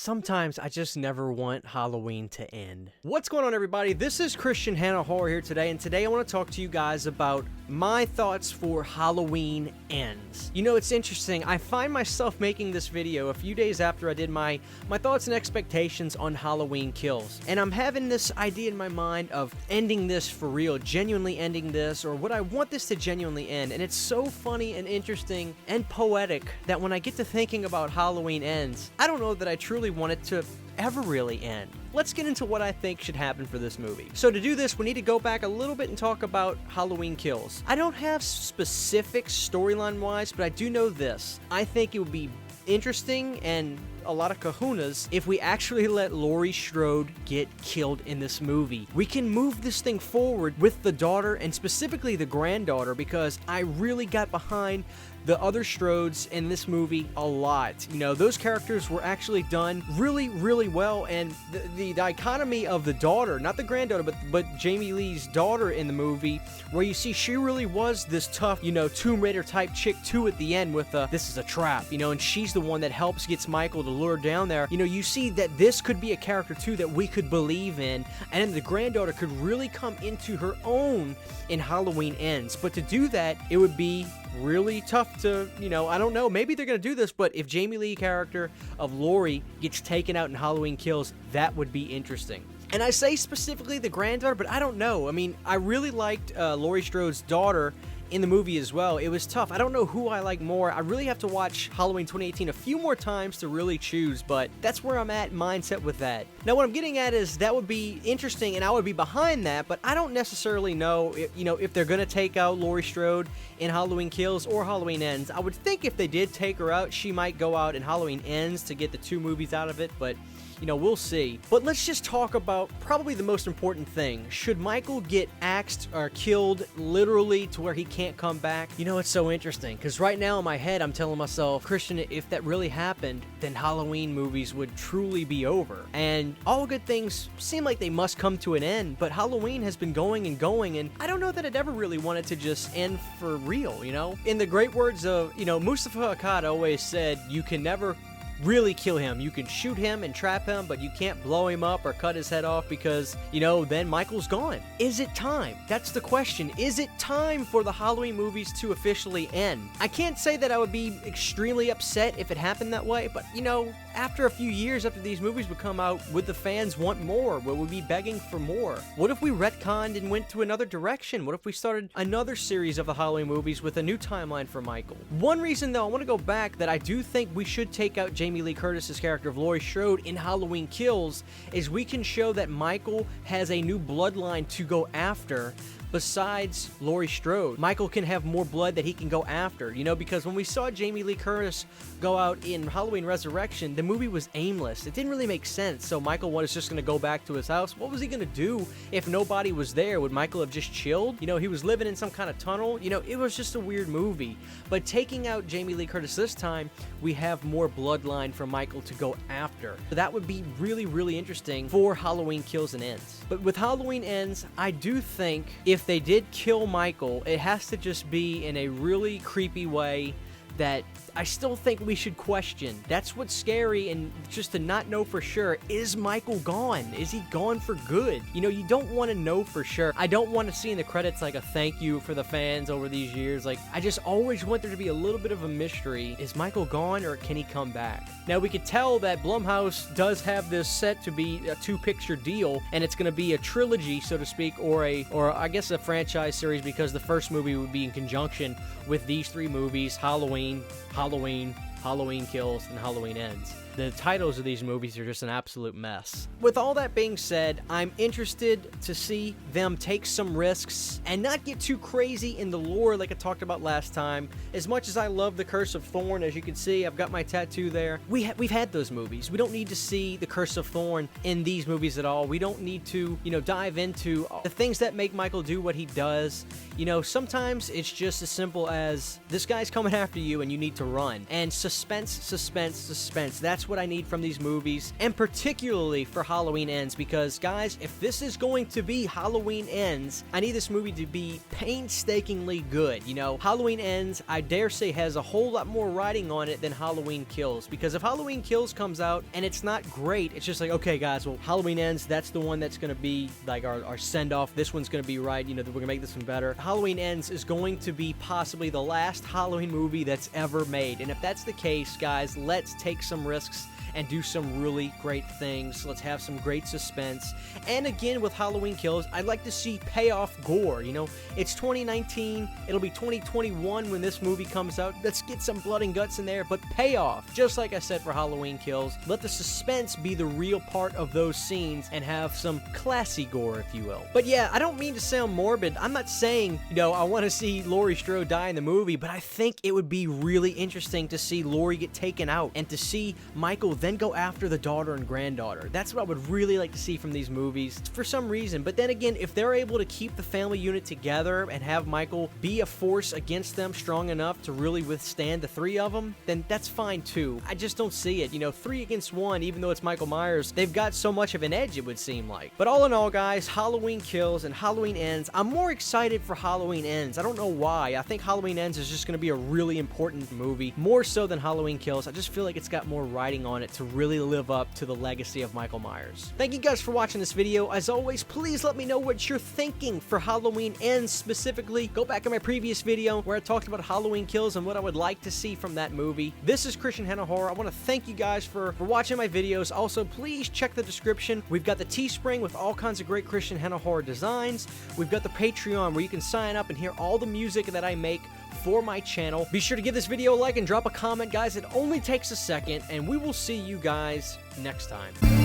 Sometimes I just never want Halloween to end. What's going on, everybody? This is Christian Hanna Horror here today, and today I want to talk to you guys about my thoughts for Halloween Ends. You know, it's interesting. I find myself making this video a few days after I did my thoughts and expectations on Halloween Kills, and I'm having this idea in my mind of ending this for real, genuinely ending this, or would I want this to genuinely end? And it's so funny and interesting and poetic that when I get to thinking about Halloween Ends, I don't know that I truly want it to ever really end. Let's get into what I think should happen for this movie. So to do this, we need to go back a little bit and talk about Halloween Kills. I don't have specifics storyline-wise, but I do know this. I think it would be interesting and a lot of kahunas if we actually let Laurie Strode get killed in this movie. We can move this thing forward with the daughter and specifically the granddaughter, because I really got behind the other Strodes in this movie a lot. You know, those characters were actually done really, really well, and the dichotomy of the daughter, not the granddaughter, but Jamie Lee's daughter in the movie, where you see she really was this tough, you know, Tomb Raider type chick too at the end with this is a trap, you know, and she's the one that gets Michael to lure down there. You know, you see that this could be a character too that we could believe in, and the granddaughter could really come into her own in Halloween Ends. But to do that, it would be really tough to, you know, I don't know, maybe they're gonna do this, but if Jamie Lee character of Laurie gets taken out in Halloween Kills, that would be interesting. And I say specifically the granddaughter, but I don't know. I mean, I really liked Laurie Strode's daughter in the movie as well. It was tough. I don't know who I like more. I really have to watch Halloween 2018 a few more times to really choose, but that's where I'm at mindset with that. Now, what I'm getting at is that would be interesting, and I would be behind that, but I don't necessarily know if, you know, if they're going to take out Laurie Strode in Halloween Kills or Halloween Ends. I would think if they did take her out, she might go out in Halloween Ends to get the two movies out of it, but you know, we'll see. But let's just talk about probably the most important thing. Should Michael get axed or killed literally to where he can't come back? You know, it's so interesting, because right now in my head, I'm telling myself, Christian, if that really happened, then Halloween movies would truly be over. And all good things seem like they must come to an end, but Halloween has been going and going, and I don't know that it ever really wanted to just end for real, you know? In the great words of, you know, Mustafa Akkad always said, you can never really kill him. You can shoot him and trap him, but you can't blow him up or cut his head off because, you know, then Michael's gone. Is it time? That's the question. Is it time for the Halloween movies to officially end? I can't say that I would be extremely upset if it happened that way, but, you know, after a few years after these movies would come out, would the fans want more? Would we be begging for more? What if we retconned and went to another direction? What if we started another series of the Halloween movies with a new timeline for Michael? One reason, though, I want to go back that I do think we should take out Jamie Lee Curtis's character of Laurie Strode in Halloween Kills is we can show that Michael has a new bloodline to go after besides Laurie Strode. Michael can have more blood that he can go after, you know, because when we saw Jamie Lee Curtis go out in Halloween Resurrection, the movie was aimless. It didn't really make sense. So Michael was just going to go back to his house. What was he going to do if nobody was there? Would Michael have just chilled? You know, he was living in some kind of tunnel. You know, it was just a weird movie. But taking out Jamie Lee Curtis this time, we have more bloodline for Michael to go after. So that would be really, really interesting for Halloween Kills and Ends. But with Halloween Ends, I do think if they did kill Michael, it has to just be in a really creepy way that I still think we should question. That's what's scary, and just to not know for sure, is Michael gone? Is he gone for good? You know, you don't want to know for sure. I don't want to see in the credits like a thank you for the fans over these years. Like, I just always want there to be a little bit of a mystery. Is Michael gone, or can he come back? Now, we could tell that Blumhouse does have this set to be a two-picture deal, and it's going to be a trilogy, so to speak, or I guess a franchise series, because the first movie would be in conjunction with these three movies: Halloween, Halloween Kills, and Halloween Ends. The titles of these movies are just an absolute mess. With all that being said, I'm interested to see them take some risks and not get too crazy in the lore like I talked about last time. As much as I love The Curse of Thorn, as you can see, I've got my tattoo there. We've had those movies. We don't need to see The Curse of Thorn in these movies at all. We don't need to, you know, dive into the things that make Michael do what he does. You know, sometimes it's just as simple as this guy's coming after you and you need to run. And suspense, suspense, suspense. That's just what I need from these movies, and particularly for Halloween Ends, because guys, if this is going to be Halloween Ends, I need this movie to be painstakingly good. You know, Halloween Ends, I dare say, has a whole lot more writing on it than Halloween Kills, because if Halloween Kills comes out and it's not great, it's just like, okay guys, well, Halloween Ends, that's the one that's going to be like our send-off. This one's going to be right, you know, we're going to make this one better. Halloween Ends is going to be possibly the last Halloween movie that's ever made, and if that's the case, guys, let's take some risks and do some really great things. Let's have some great suspense. And again, with Halloween Kills, I'd like to see payoff gore. You know, it's 2019, it'll be 2021 when this movie comes out. Let's get some blood and guts in there, but payoff. Just like I said for Halloween Kills, let the suspense be the real part of those scenes and have some classy gore, if you will. But yeah, I don't mean to sound morbid. I'm not saying, you know, I want to see Laurie Strode die in the movie, but I think it would be really interesting to see Laurie get taken out and to see Michael then go after the daughter and granddaughter. That's what I would really like to see from these movies for some reason. But then again, if they're able to keep the family unit together and have Michael be a force against them strong enough to really withstand the three of them, then that's fine too. I just don't see it. You know, 3 against 1, even though it's Michael Myers, they've got so much of an edge, it would seem like. But all in all, guys, Halloween Kills and Halloween Ends, I'm more excited for Halloween Ends. I don't know why. I think Halloween Ends is just going to be a really important movie, more so than Halloween Kills. I just feel like it's got more writing on it to really live up to the legacy of Michael Myers. Thank you guys for watching this video. As always, please let me know what you're thinking for Halloween Ends specifically. Go back in my previous video where I talked about Halloween Kills and what I would like to see from that movie. This is Christian Hanna Horror. I want to thank you guys for watching my videos. Also, please check the description. We've got the Teespring with all kinds of great Christian Hanna Horror designs. We've got the Patreon where you can sign up and hear all the music that I make for my channel. Be sure to give this video a like and drop a comment, guys. It only takes a second, and we will see you guys next time.